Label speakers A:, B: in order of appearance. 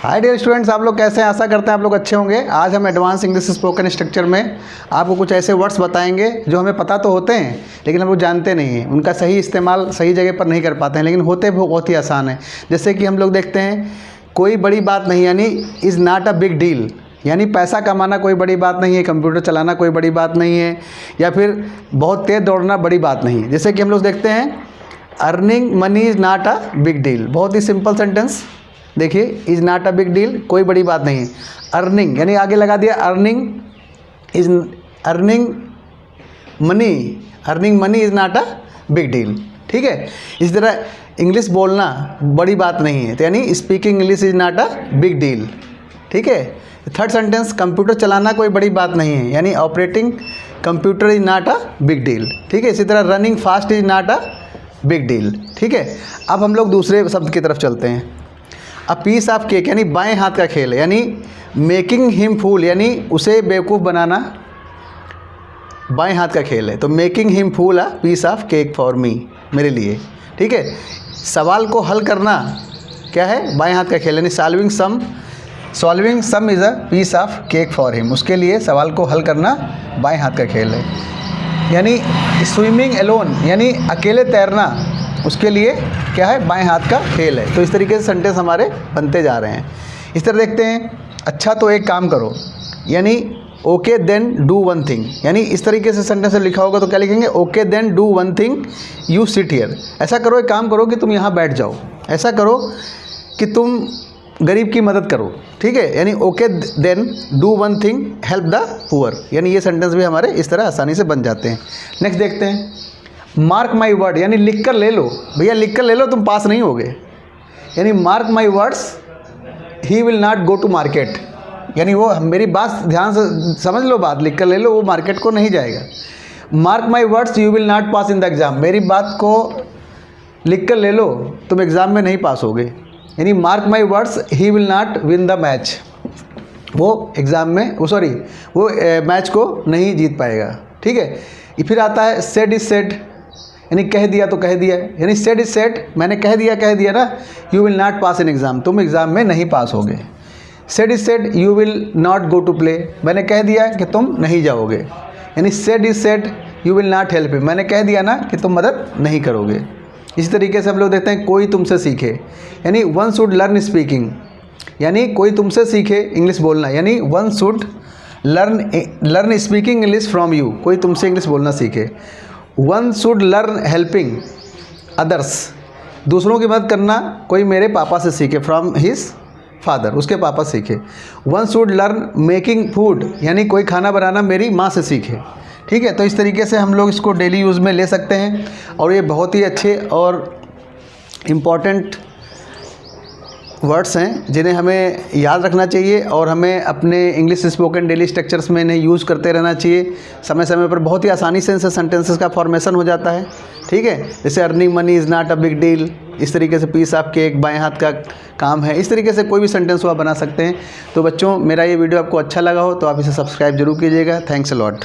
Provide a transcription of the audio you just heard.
A: Hi dear students, आप लोग कैसे हैं? आशा करते हैं आप लोग अच्छे होंगे। आज हम एडवांस इंग्लिश स्पोकन स्ट्रक्चर में आपको कुछ ऐसे वर्ड्स बताएंगे जो हमें पता तो होते हैं लेकिन हम लोग जानते नहीं हैं, उनका सही इस्तेमाल सही जगह पर नहीं कर पाते हैं, लेकिन होते बहुत ही आसान है। जैसे कि हम लोग देखते हैं, कोई बड़ी बात नहीं, यानी is not a big deal, यानी पैसा कमाना कोई बड़ी बात नहीं है, कंप्यूटर चलाना कोई बड़ी बात नहीं है, या फिर बहुत तेज़ दौड़ना बड़ी बात नहीं है। जैसे कि हम लोग देखते हैं, earning money is not a big deal. बहुत ही सिंपल सेंटेंस, देखिए, is not a big deal, कोई बड़ी बात नहीं है। अर्निंग यानी आगे लगा दिया earning is earning money is not a big deal. ठीक है, इस तरह इंग्लिश बोलना बड़ी बात नहीं है, तो यानी speaking English is not a big deal. ठीक है, थर्ड सेंटेंस, कंप्यूटर चलाना कोई बड़ी बात नहीं है, यानी operating computer is not a big deal. ठीक है, इसी तरह running fast is not a big deal. ठीक है, अब हम लोग दूसरे शब्द की तरफ चलते हैं। अ पीस ऑफ केक यानी बाएं हाथ का खेल है, यानी मेकिंग हिम फूल यानी उसे बेवकूफ़ बनाना बाएं हाथ का खेल है। तो making him fool a piece of cake for me, मेरे लिए। ठीक है, सवाल को हल करना क्या है? बाएं हाथ का खेल, यानी solving sum is a piece of cake for him, उसके लिए सवाल को हल करना बाएं हाथ का खेल है। यानी स्विमिंग एलोन यानी अकेले तैरना, उसके लिए क्या है? बाएं हाथ का खेल है। तो इस तरीके से सेंटेंस हमारे बनते जा रहे हैं। इस तरह देखते हैं, अच्छा तो एक काम करो, यानी okay then do one thing, यानी इस तरीके से सेंटेंस लिखा होगा तो क्या लिखेंगे? Okay then do one thing you sit here. ऐसा करो, एक काम करो कि तुम यहाँ बैठ जाओ, ऐसा करो कि तुम गरीब की मदद करो। ठीक है, यानी okay then do one thing help the poor, यानी ये सेंटेंस भी हमारे इस तरह आसानी से बन जाते हैं। नेक्स्ट देखते हैं, मार्क माई वर्ड यानी लिख कर ले लो, भैया लिख कर ले लो, तुम पास नहीं होगे। यानी mark my words he will not go to market, यानी वो मेरी बात ध्यान से समझ लो, बात लिख कर ले लो, वो मार्केट को नहीं जाएगा। Mark my words you will not pass in the exam, मेरी बात को लिख कर ले लो, तुम एग्ज़ाम में नहीं पास होगे। यानी mark my words he will not win the match, वो एग्ज़ाम में वो मैच को नहीं जीत पाएगा। ठीक है, फिर आता है सेड इज सेड, यानी कह दिया तो कह दिया, यानी सेड इज सेड, मैंने कह दिया ना, you will not pass in exam, तुम एग्ज़ाम में नहीं पास होगे। Said is said you will not go to play, मैंने कह दिया कि तुम नहीं जाओगे। यानी said is said you will not help, मैंने कह दिया ना कि तुम मदद नहीं करोगे। इसी तरीके से हम लोग देखते हैं, कोई तुमसे सीखे, यानी वन शुड लर्न स्पीकिंग, यानी कोई तुमसे सीखे इंग्लिश बोलना, यानी one should learn speaking English from you, कोई तुमसे इंग्लिश बोलना सीखे। One should learn helping others, दूसरों की मदद करना कोई मेरे पापा से सीखे, फ्रॉम हिज फादर, उसके पापा सीखे। One should learn making food, यानी कोई खाना बनाना मेरी माँ से सीखे। ठीक है, तो इस तरीके से हम लोग इसको डेली यूज़ में ले सकते हैं, और ये बहुत ही अच्छे और इम्पॉर्टेंट वर्ड्स हैं जिन्हें हमें याद रखना चाहिए, और हमें अपने इंग्लिश स्पोकन डेली स्ट्रक्चर्स में इन्हें यूज़ करते रहना चाहिए। समय समय पर बहुत ही आसानी से इनसे सेंटेंसेस का फॉर्मेशन हो जाता है। ठीक है, जैसे earning money is not a big deal, इस तरीके से पीस ऑफ केक बाएं हाथ का काम है, इस तरीके से कोई भी सेंटेंस वो आप बना सकते हैं। तो बच्चों, मेरा ये वीडियो आपको अच्छा लगा हो तो आप इसे सब्सक्राइब जरूर कीजिएगा। Thanks a lot.